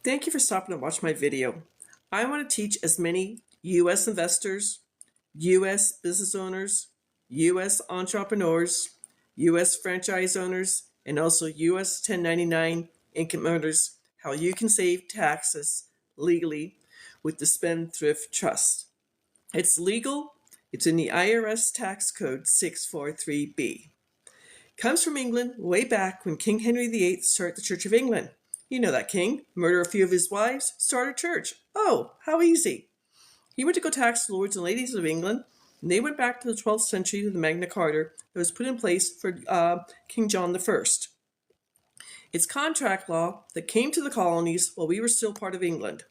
Thank you for stopping to watch my video. I want to teach as many U.S. investors, U.S. business owners, U.S. entrepreneurs, U.S. franchise owners, and also U.S. 1099 income earners how you can save taxes legally with the Spendthrift Trust. It's legal. It's in the IRS Tax Code 643B. Comes from England way back when King Henry VIII started the Church of England. You know that king, murder a few of his wives, start a church. Oh, how easy. He went to go tax the lords and ladies of England, and they went back to the 12th century to the Magna Carta that was put in place for King John I. It's contract law that came to the colonies while we were still part of England.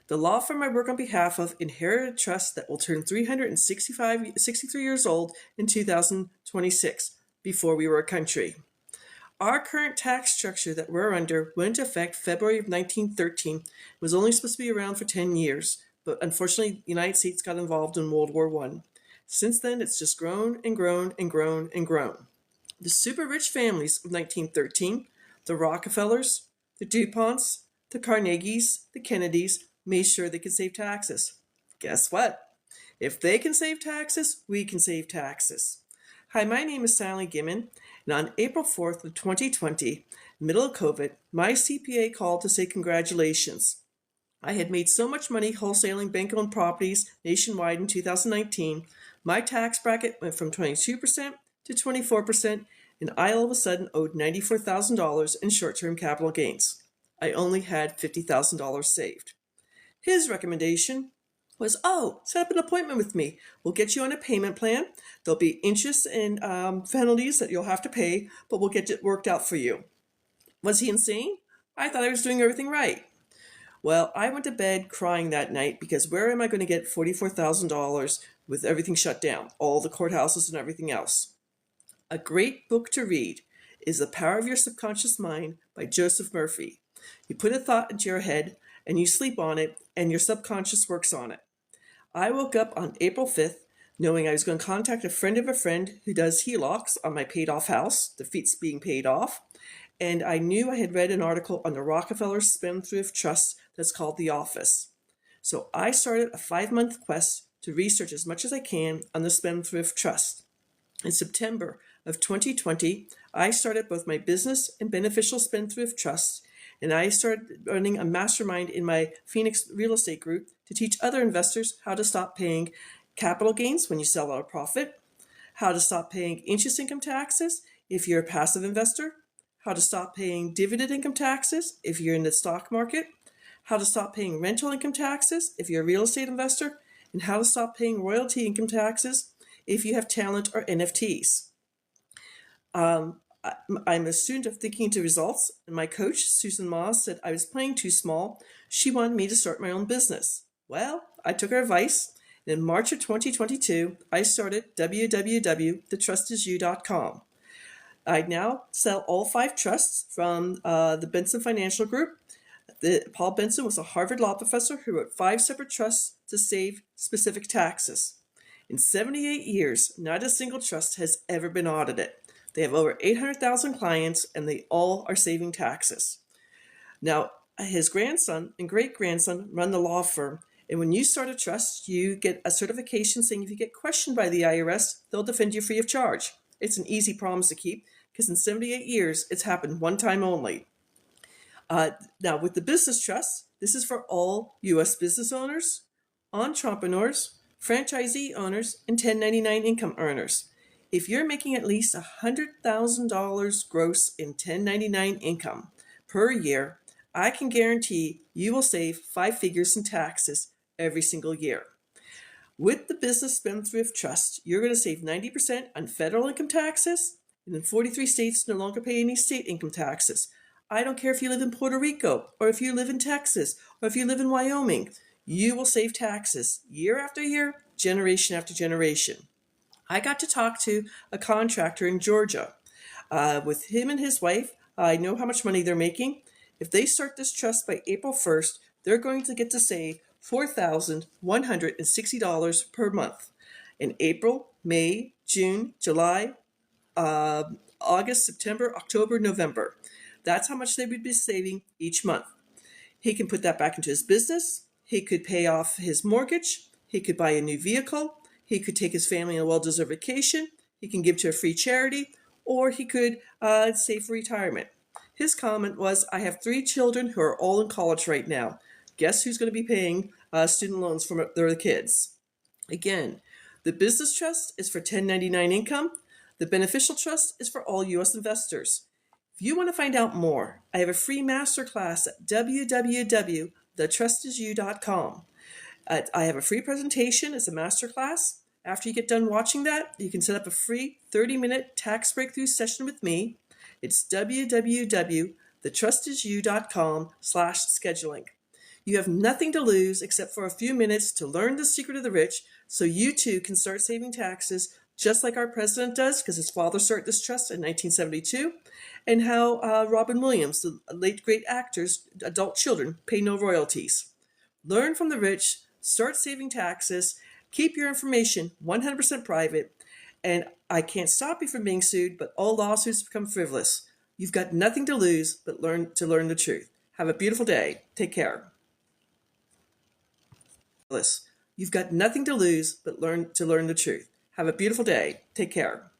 The law firm I work on behalf of inherited a trust that will turn 63 years old in 2026, before we were a country. Our current tax structure that we're under went into effect February of 1913. It was only supposed to be around for 10 years, but unfortunately the United States got involved in World War I. Since then, it's just grown and grown and grown and grown. The super rich families of 1913, the Rockefellers, the DuPonts, the Carnegies, the Kennedys, made sure they could save taxes. Guess what? If they can save taxes, we can save taxes. Hi, my name is Sally Gimmon, and on April 4th of 2020, middle of COVID, my CPA called to say congratulations. I had made so much money wholesaling bank-owned properties nationwide in 2019, my tax bracket went from 22% to 24%, and I all of a sudden owed $94,000 in short-term capital gains. I only had $50,000 saved. His recommendation was, set up an appointment with me. We'll get you on a payment plan. There'll be interest and penalties that you'll have to pay, but we'll get it worked out for you. Was he insane? I thought I was doing everything right. Well, I went to bed crying that night because where am I going to get $44,000 with everything shut down, all the courthouses and everything else? A great book to read is The Power of Your Subconscious Mind by Joseph Murphy. You put a thought into your head and you sleep on it, and your subconscious works on it. I woke up on April 5th knowing I was going to contact a friend of a friend who does HELOCs on my paid-off house, the fees being paid off, and I knew I had read an article on the Rockefellers Spendthrift Trust that's called The Office. So I started a 5-month quest to research as much as I can on the Spendthrift Trust. In September of 2020, I started both my business and Beneficial Spendthrift Trust, and I started running a mastermind in my Phoenix real estate group to teach other investors how to stop paying capital gains when you sell at a profit, how to stop paying interest income taxes if you're a passive investor, how to stop paying dividend income taxes if you're in the stock market, how to stop paying rental income taxes if you're a real estate investor, and how to stop paying royalty income taxes if you have talent or NFTs. I'm a student of Thinking to Results, and my coach, Susan Moss, said I was playing too small. She wanted me to start my own business. Well, I took her advice, and in March of 2022, I started www.thetrustisyou.com. I now sell all 5 trusts from the Benson Financial Group. Paul Benson was a Harvard law professor who wrote 5 separate trusts to save specific taxes. In 78 years, not a single trust has ever been audited. They have over 800,000 clients, and they all are saving taxes. Now, his grandson and great-grandson run the law firm, and when you start a trust, you get a certification saying if you get questioned by the IRS, they'll defend you free of charge. It's an easy promise to keep, because in 78 years, it's happened one time only. Now, with the business trust, this is for all U.S. business owners, entrepreneurs, franchisee owners, and 1099 income earners. If you're making at least $100,000 gross in 1099 income per year, I can guarantee you will save 5 figures in taxes every single year. With the Business Spendthrift Trust, you're going to save 90% on federal income taxes, and in 43 states no longer pay any state income taxes. I don't care if you live in Puerto Rico, or if you live in Texas, or if you live in Wyoming. You will save taxes year after year, generation after generation. I got to talk to a contractor in Georgia. With him and his wife, I know how much money they're making. If they start this trust by April 1st, they're going to get to save $4,160 per month in April, May, June, July, August, September, October, November. That's how much they would be saving each month. He can put that back into his business. He could pay off his mortgage. He could buy a new vehicle. He could take his family on a well-deserved vacation. He can give to a free charity, or he could save for retirement. His comment was, I have 3 children who are all in college right now. Guess who's going to be paying student loans for their kids? Again, the business trust is for 1099 income. The beneficial trust is for all U.S. investors. If you want to find out more, I have a free masterclass at www.thetrustisyou.com. I have a free presentation. It's a masterclass. After you get done watching that, you can set up a free 30-minute tax breakthrough session with me. It's www.thetrustisyou.com/scheduling. You have nothing to lose except for a few minutes to learn the secret of the rich so you too can start saving taxes just like our president does, because his father started this trust in 1972, and how Robin Williams, the late great actor's adult children, pay no royalties. Learn from the rich, start saving taxes, keep your information 100% private, and I can't stop you from being sued, but all lawsuits become frivolous. You've got nothing to lose but learn the truth. Have a beautiful day. Take care. You've got nothing to lose but learn the truth. Have a beautiful day. Take care.